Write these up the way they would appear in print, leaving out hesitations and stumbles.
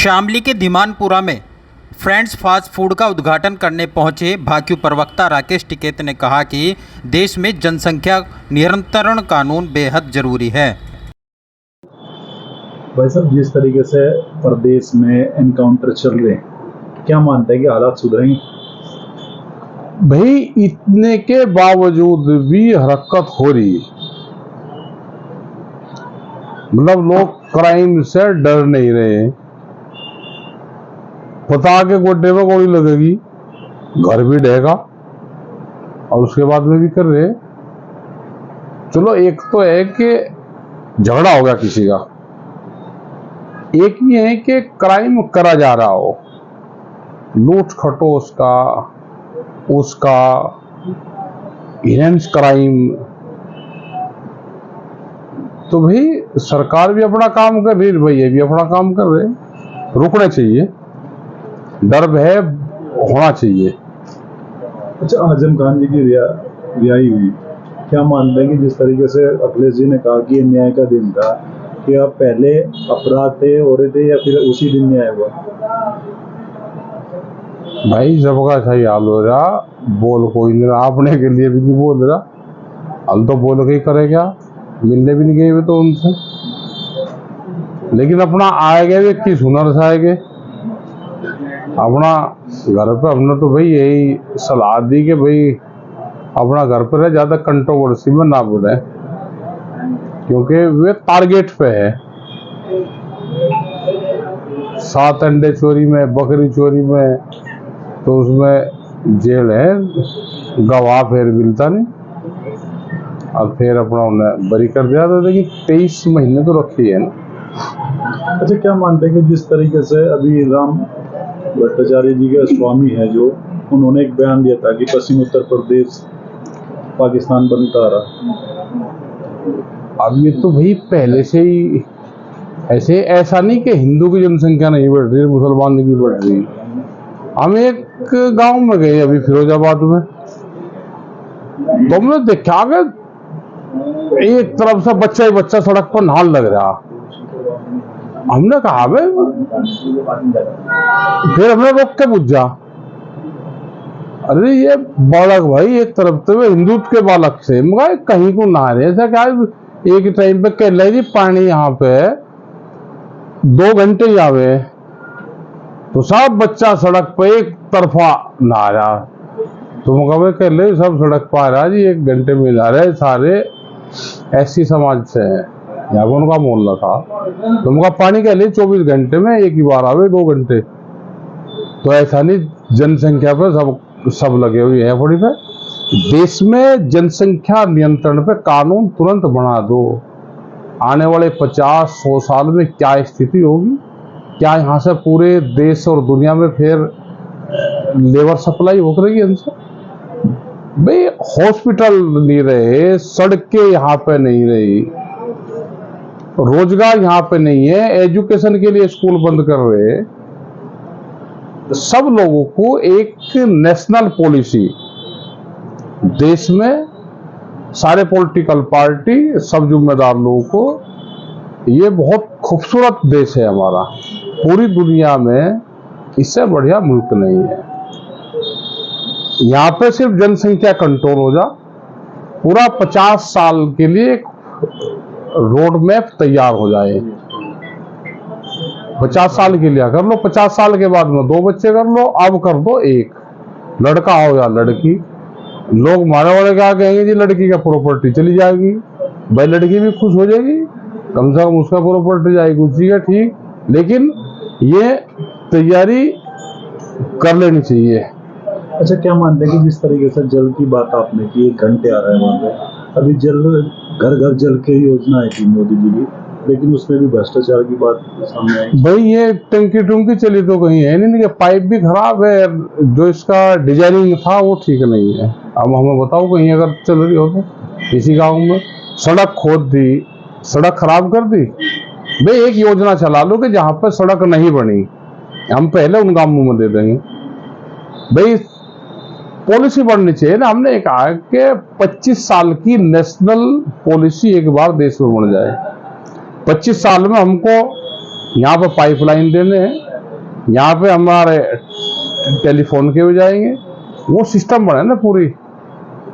शामली के धीमानपुरा में friends fast food का उद्घाटन करने पहुंचे भाकियू प्रवक्ता राकेश टिकैत ने कहा कि देश में जनसंख्या नियंत्रण कानून बेहद जरूरी है। भाई साहब, जिस तरीके से प्रदेश में एनकाउंटर चल रहे हैं, क्या मानते हैं कि हालात सुधरेंगे? भाई इतने के बावजूद भी हरकत हो रही है। मतलब लोग क्राइम से डर नहीं रहे। पता के गोड्डे में गोली लगेगी, घर भी ढहेगा, और उसके बाद में भी कर रहे। चलो एक तो है कि झगड़ा हो गया किसी का, एक ये है कि क्राइम करा जा रहा हो, लूट खटोस का, उसका इनहेंस क्राइम। तो भाई सरकार भी अपना काम कर रही है, भैया भी अपना काम कर रहे। रुकना चाहिए, डर भय होना चाहिए। अच्छा, आजम खान जी की रिहाई हुई, क्या मानते हैं कि जिस तरीके से अखिलेश जी ने कहा कि ये न्याय का दिन था, कि अब पहले अपराध थे हो रहे थे या फिर उसी दिन न्याय हुआ? भाई सबका सही हाल हो रहा, बोल कोई नहीं रहा, अपने के लिए भी नहीं बोल रहा। हम तो बोल के ही करे क्या, मिलने भी नहीं गए तो उनसे। लेकिन अपना आएगा भी किस हुनर से आएंगे अपना घर पे। हमने तो भाई यही सलाह दी कि भाई अपना घर पर है, ज्यादा कंट्रोवर्सी में ना बढ़े, क्योंकि वे टारगेट पे है। 7 अंडे चोरी में, बकरी चोरी में तो उसमें जेल है, गवाह फिर मिलता नहीं, और फिर अपना उन्हें बरी कर दिया। तो देखिए 23 महीने तो रखी है ना। अच्छा, क्या मानते हैं कि जिस तरीके से अभी राम भट्टाचार्य जी के स्वामी है, जो उन्होंने एक बयान दिया था कि पश्चिम उत्तर प्रदेश पाकिस्तान बनता रहा। अब ये तो भाई पहले से ही ऐसे, ऐसा नहीं कि हिंदू की जनसंख्या नहीं बढ़ रही, मुसलमान की बढ़ रही। हम एक गांव में गए अभी फिरोजाबाद में, तो हमने देखा कि एक तरफ से बच्चा ही बच्चा सड़क पर नहाने लग रहा। हमने कहा भाई, फिर हमने रोक के पूछा, अरे ये बालक भाई एक तरफ तो हिंदुत्व के बालक से मगर कहीं को नहा रहे, ऐसा क्या एक टाइम पे कह रहे जी पानी यहाँ पे 2 घंटे ही आवे, तो सब बच्चा सड़क पे एक तरफा नहा रहा। तो मुकाबले कह रहे सब सड़क पर आ रहा जी, 1 घंटे में नहा रहे, सारे ऐसी समाज से हैं, यहाँ पर उनका मोहल्ला था। तो उनका पानी कह लिए 24 घंटे में एक ही बार आवे, 2 घंटे। तो ऐसा नहीं, जनसंख्या पे सब लगे हुए हैं थोड़ी पे। देश में जनसंख्या नियंत्रण पे कानून तुरंत बना दो। आने वाले 50-100 साल में क्या स्थिति होगी, क्या यहाँ से पूरे देश और दुनिया में फिर लेबर सप्लाई हो रही है इनसे? भाई हॉस्पिटल नहीं रहे, सड़कें यहाँ पे नहीं रही, रोजगार यहाँ पे नहीं है, एजुकेशन के लिए स्कूल बंद कर रहे। सब लोगों को एक नेशनल पॉलिसी, देश में सारे पॉलिटिकल पार्टी, सब जिम्मेदार लोगों को, ये बहुत खूबसूरत देश है हमारा, पूरी दुनिया में इससे बढ़िया मुल्क नहीं है। यहाँ पे सिर्फ जनसंख्या कंट्रोल हो जा, पूरा 50 साल के लिए एक रोड मैप तैयार हो जाए। 50 साल के लिए कर लो, 50 साल के बाद में 2 बच्चे कर लो, अब कर दो 1, लड़का हो या लड़की। लोग मारे वाले क्या कहेंगे जी, लड़की का प्रॉपर्टी चली जाएगी, भाई लड़की भी खुश हो जाएगी, कम से कम उसका प्रॉपर्टी जाएगी, उसी का ठीक। लेकिन ये तैयारी कर लेनी चाहिए। अच्छा, क्या मानते हैं कि जिस तरीके से जल की बात आपने की, 1 घंटे आ रहा है वहाँ पे, अभी घर घर जल की योजना आई थी मोदी जी की, लेकिन उसमें भी भ्रष्टाचार की बात सामने आई। भाई ये टंकी टुंकी चली तो कहीं है नहीं कि पाइप भी खराब है, जो इसका डिजाइनिंग था वो ठीक नहीं है। अब हमें बताओ कहीं अगर चल रही हो तो। इसी गांव में सड़क खोद दी, सड़क खराब कर दी। भाई एक योजना चला लो कि जहां पर सड़क नहीं बनी, हम पहले उन गांवों में दे देंगे। भाई पॉलिसी बननी चाहिए ना। हमने कहा कि 25 साल की नेशनल पॉलिसी एक बार देश में बन जाए। 25 साल में हमको यहाँ पर पाइपलाइन देने हैं, यहाँ पे हमारे टेलीफोन के हो जाएंगे, वो सिस्टम बने ना, पूरी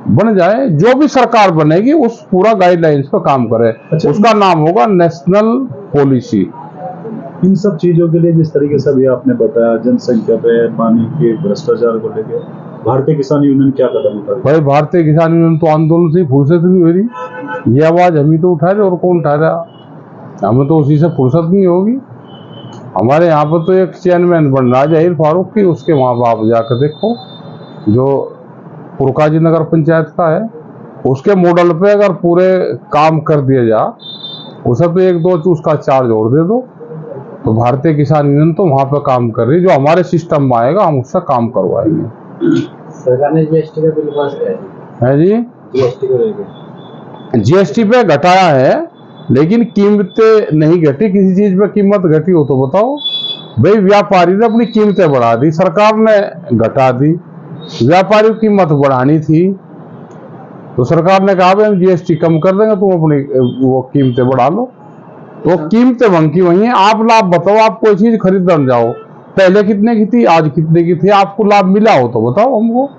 बन जाए, जो भी सरकार बनेगी उस पूरा गाइडलाइंस पर काम करे। अच्छा। उसका नाम होगा नेशनल पॉलिसी। इन सब चीजों के लिए जिस तरीके से अभी आपने बताया, जनसंख्या पे, पानी के, भ्रष्टाचार को लेकर भारतीय किसान यूनियन क्या कदम उठा रही है? भाई भारतीय किसान यूनियन तो आंदोलन से फुर्सत नहीं हो रही, ये आवाज हम ही तो उठा रहे और कौन उठा रहा? हमें तो उसी से फुर्सत नहीं होगी। हमारे यहाँ पर तो एक चेयरमैन बन रहा है जहीर फारूक की, उसके वहाँ पर आप जाकर देखो, जो पुरकाजी नगर पंचायत का है, उसके मॉडल पे अगर पूरे काम कर दिया जा, उसे तो 1-2 उसका चार्ज और दे दो, तो भारतीय किसान यूनियन तो वहाँ पे काम कर रही है। जो हमारे सिस्टम में आएगा हम उससे काम करवाएंगे। सरकार ने जीएसटी का बिल पास किया है जी, जीएसटी को लेकर। जीएसटी पे घटाया है, लेकिन कीमतें नहीं घटी। किसी चीज पे कीमत घटी हो तो बताओ भाई। व्यापारी ने अपनी कीमतें बढ़ा दी, सरकार ने घटा दी। व्यापारी की कीमत बढ़ानी थी तो सरकार ने कहा भाई हम जीएसटी कम कर देंगे, तुम अपनी वो कीमतें बढ़ा लो। तो कीमतें वहीं की वहीं हैं। आप लाभ बताओ, आप कोई चीज खरीदने जाओ, पहले कितने की थी, आज कितने की थी, आपको लाभ मिला हो तो बताओ हमको।